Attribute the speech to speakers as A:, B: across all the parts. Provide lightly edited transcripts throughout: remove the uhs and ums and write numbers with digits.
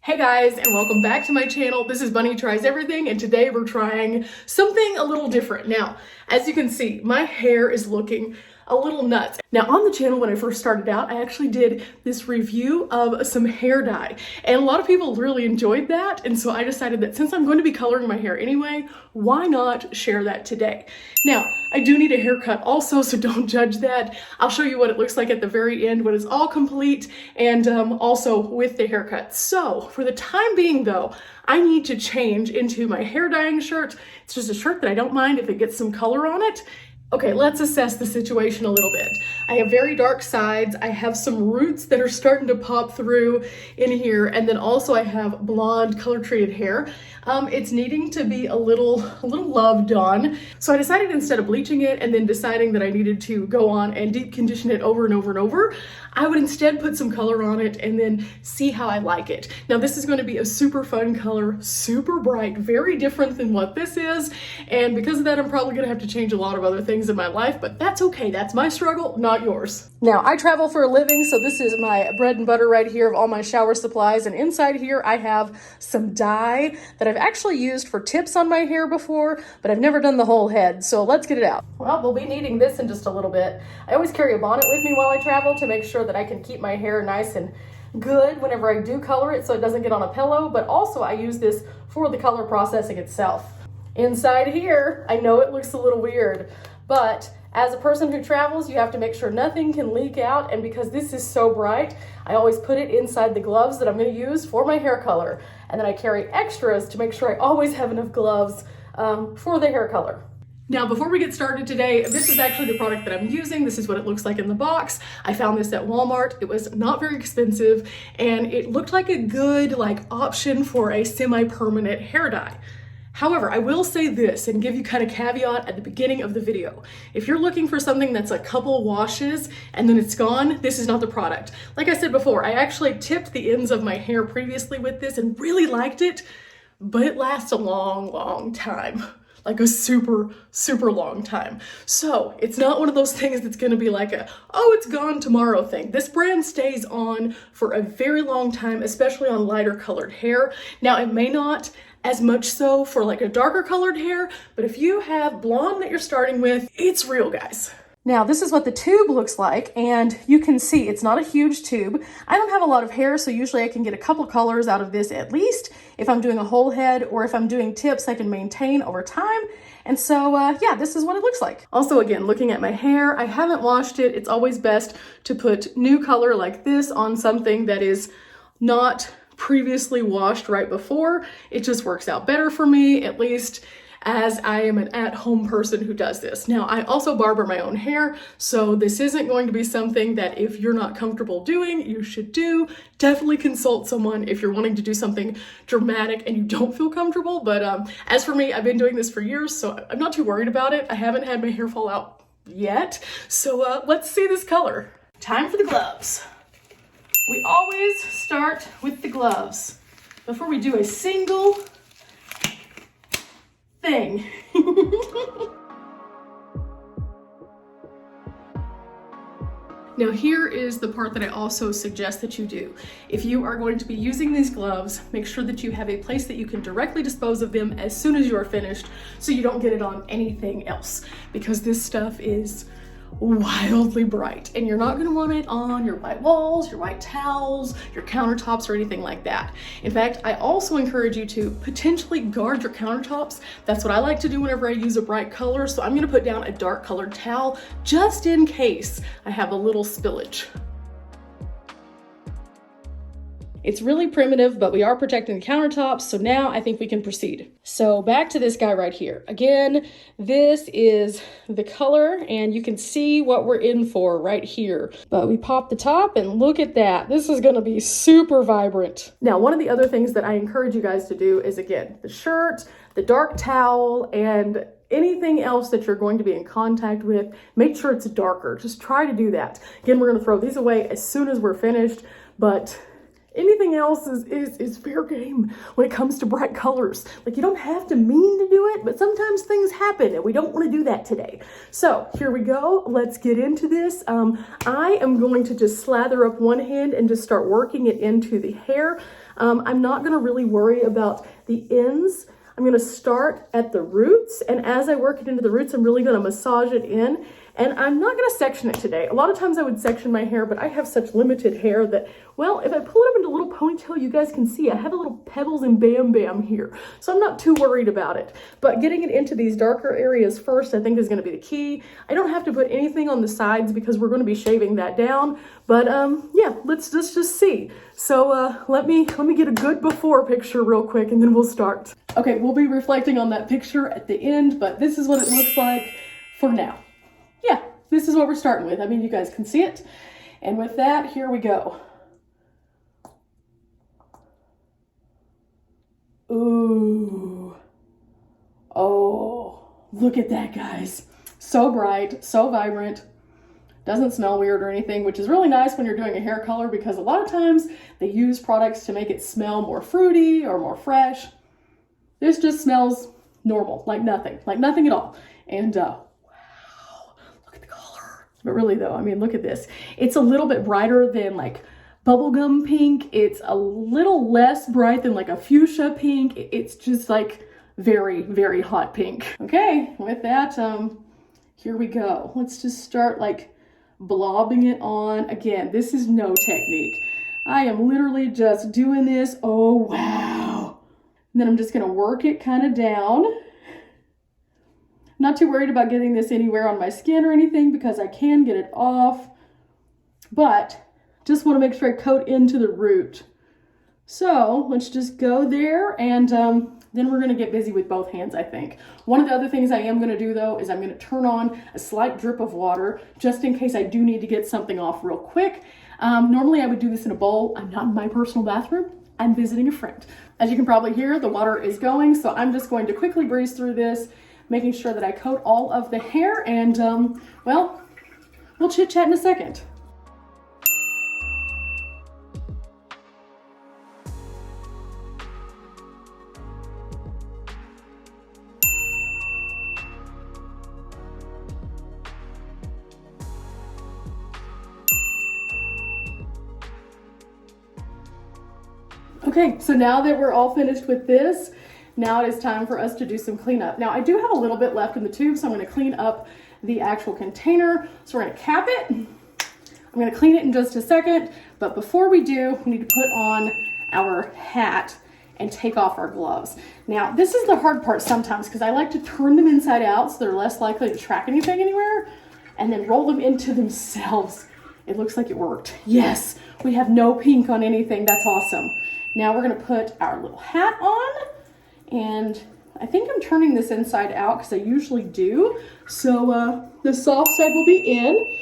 A: Hey guys, and welcome back to my channel. This is Bunny Tries Everything, and today we're trying something a little different. Now, as you can see, my hair is looking a little nuts. Now, on the channel when I first started out, I actually did this review of some hair dye, and a lot of people really enjoyed that, and so I decided that since I'm going to be coloring my hair anyway, why not share that today? Now, I do need a haircut also, so don't judge that. I'll show you what it looks like at the very end when it's all complete, and also with the haircut. So, for the time being though, I need to change into my hair dyeing shirt. It's just a shirt that I don't mind if it gets some color on it. Okay, let's assess the situation a little bit. I have very dark sides. I have some roots that are starting to pop through in here. And then also I have blonde color treated hair. It's needing to be a little loved on. So I decided instead of bleaching it and then deciding that I needed to go on and deep condition it over and over and over, I would instead put some color on it and then see how I like it. Now this is going to be a super fun color, super bright, very different than what this is. And because of that, I'm probably going to have to change a lot of other things in my life, but that's okay. That's my struggle, not yours. Now, I travel for a living, so this is my bread and butter right here of all my shower supplies. And inside here, I have some dye that I've actually used for tips on my hair before, but I've never done the whole head. So let's get it out. Well, we'll be needing this in just a little bit. I always carry a bonnet with me while I travel to make sure that I can keep my hair nice and good whenever I do color it so it doesn't get on a pillow, but also I use this for the color processing itself. Inside here, I know it looks a little weird, but as a person who travels, you have to make sure nothing can leak out, and because this is so bright, I always put it inside the gloves that I'm going to use for my hair color, and then I carry extras to make sure I always have enough gloves for the hair color. Now, before we get started today, this is actually the product that I'm using. This is what it looks like in the box. I found this at Walmart. It was not very expensive, and it looked like a good option for a semi-permanent hair dye. However, I will say this and give you kind of caveat at the beginning of the video. If you're looking for something that's a couple washes and then it's gone, this is not the product. Like I said before, I actually tipped the ends of my hair previously with this and really liked it, but it lasts a long time. Like a super long time. So it's not one of those things that's going to be like oh, it's gone tomorrow thing. This brand stays on for a very long time, especially on lighter colored hair. Now it may not as much so for a darker colored hair, but if you have blonde that you're starting with, it's real, guys. Now, this is what the tube looks like, and you can see it's not a huge tube. I don't have a lot of hair, so usually I can get a couple colors out of this at least. If I'm doing a whole head or if I'm doing tips, I can maintain over time. And so, yeah, this is what it looks like. Also, again, looking at my hair, I haven't washed it. It's always best to put new color like this on something that is not previously washed right before. It just works out better for me, at least as I am an at-home person who does this. Now, I also barber my own hair, so this isn't going to be something that if you're not comfortable doing, you should do. Definitely consult someone if you're wanting to do something dramatic and you don't feel comfortable. But as for me, I've been doing this for years, so I'm not too worried about it. I haven't had my hair fall out yet. So let's see this color. Time for the gloves. We always start with the gloves before we do a single thing. Now here is the part that I also suggest that you do. If you are going to be using these gloves, make sure that you have a place that you can directly dispose of them as soon as you are finished so you don't get it on anything else, because this stuff is wildly bright and you're not going to want it on your white walls, your white towels, your countertops, or anything like that. In fact, I also encourage you to potentially guard your countertops. That's what I like to do whenever I use a bright color, so I'm going to put down a dark colored towel just in case I have a little spillage. It's really primitive, but we are protecting the countertops, so now I think we can proceed. So back to this guy right here. Again, this is the color, and you can see what we're in for right here. But we pop the top, and look at that. This is gonna be super vibrant. Now, one of the other things that I encourage you guys to do is, again, the shirt, the dark towel, and anything else that you're going to be in contact with, make sure it's darker. Just try to do that. Again, we're gonna throw these away as soon as we're finished, but anything else is fair game when it comes to bright colors. You don't have to mean to do it, but sometimes things happen and we don't want to do that today. So here we go. Let's get into this. I am going to just slather up one hand and just start working it into the hair. I'm not gonna really worry about the ends. I'm gonna start at the roots, and as I work it into the roots, I'm really gonna massage it in. And I'm not gonna section it today. A lot of times I would section my hair, but I have such limited hair that, well, if I pull it up into a little ponytail, you guys can see I have a little pebbles and bam bam here. So I'm not too worried about it. But getting it into these darker areas first, I think is gonna be the key. I don't have to put anything on the sides because we're gonna be shaving that down. But yeah, let's just see. So let me get a good before picture real quick and then we'll start. Okay, we'll be reflecting on that picture at the end, but this is what it looks like for now. Yeah, this is what we're starting with. I mean, you guys can see it. And with that, here we go. Ooh. Oh, look at that, guys. So bright, so vibrant. Doesn't smell weird or anything, which is really nice when you're doing a hair color because a lot of times they use products to make it smell more fruity or more fresh. This just smells normal, like nothing at all. And but really though, I mean, look at this. It's a little bit brighter than like bubblegum pink. It's a little less bright than like a fuchsia pink. It's just like very, very hot pink. Okay, with that, here we go. Let's just start like blobbing it on. Again, this is no technique. I am literally just doing this. Oh, wow. And then I'm just gonna work it kind of down. Not too worried about getting this anywhere on my skin or anything because I can get it off, but just want to make sure I coat into the root. So let's just go there and then we're going to get busy with both hands, I think. One of the other things I am going to do though is I'm going to turn on a slight drip of water just in case I do need to get something off real quick. Normally I would do this in a bowl. I'm not in my personal bathroom. I'm visiting a friend. As you can probably hear, the water is going, so I'm just going to quickly breeze through this, making sure that I coat all of the hair, and well, we'll chit chat in a second. Okay, so now that we're all finished with this, now it is time for us to do some cleanup. Now I do have a little bit left in the tube, so I'm going to clean up the actual container. So we're going to cap it. I'm going to clean it in just a second, but before we do, we need to put on our hat and take off our gloves. Now this is the hard part sometimes because I like to turn them inside out so they're less likely to track anything anywhere and then roll them into themselves. It looks like it worked. Yes, we have no pink on anything. That's awesome. Now we're going to put our little hat on. And I think I'm turning this inside out because I usually do. So the soft side will be in.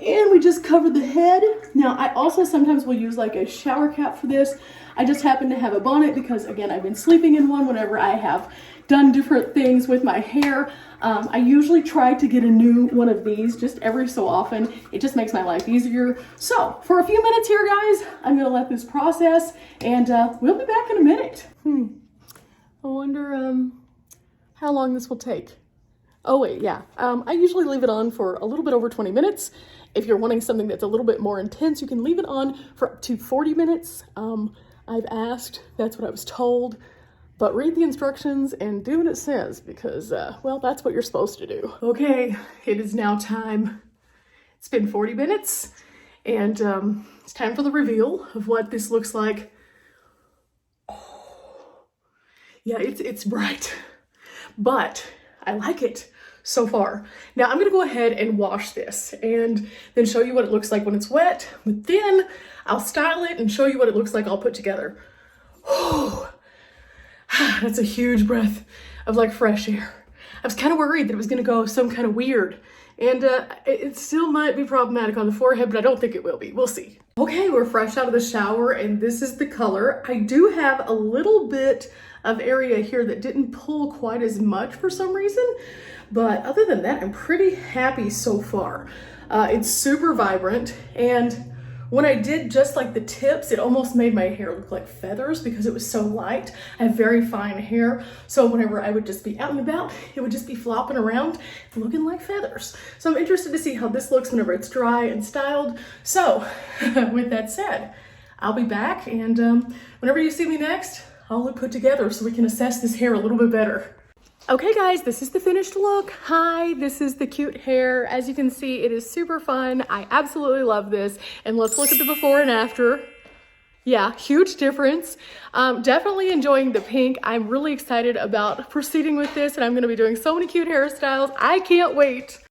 A: And we just cover the head. Now I also sometimes will use like a shower cap for this. I just happen to have a bonnet because again, I've been sleeping in one whenever I have done different things with my hair. I usually try to get a new one of these just every so often. It just makes my life easier. So for a few minutes here, guys, I'm gonna let this process and we'll be back in a minute. I wonder how long this will take. Oh wait, yeah. I usually leave it on for a little bit over 20 minutes. If you're wanting something that's a little bit more intense, you can leave it on for up to 40 minutes. I've asked, that's what I was told. But read the instructions and do what it says because, well, that's what you're supposed to do. Okay, it is now time. It's been 40 minutes and it's time for the reveal of what this looks like. Yeah, it's bright, but I like it so far. Now I'm gonna go ahead and wash this and then show you what it looks like when it's wet, but then I'll style it and show you what it looks like all put together. Oh, that's a huge breath of like fresh air. I was kind of worried that it was gonna go some kind of weird and it still might be problematic on the forehead, but I don't think it will be. We'll see. Okay, we're fresh out of the shower and this is the color. I do have a little bit of area here that didn't pull quite as much for some reason, but other than that, I'm pretty happy so far. It's super vibrant, and when I did just like the tips, it almost made my hair look like feathers because it was so light. I have very fine hair, so whenever I would just be out and about, it would just be flopping around looking like feathers. So I'm interested to see how this looks whenever it's dry and styled. So with that said, I'll be back, and whenever you see me next, I'll look put together so we can assess this hair a little bit better. Okay guys, this is the finished look. Hi, this is the cute hair. As you can see, it is super fun. I absolutely love this. And let's look at the before and after. Yeah, huge difference. Definitely enjoying the pink. I'm really excited about proceeding with this, and I'm gonna be doing so many cute hairstyles. I can't wait.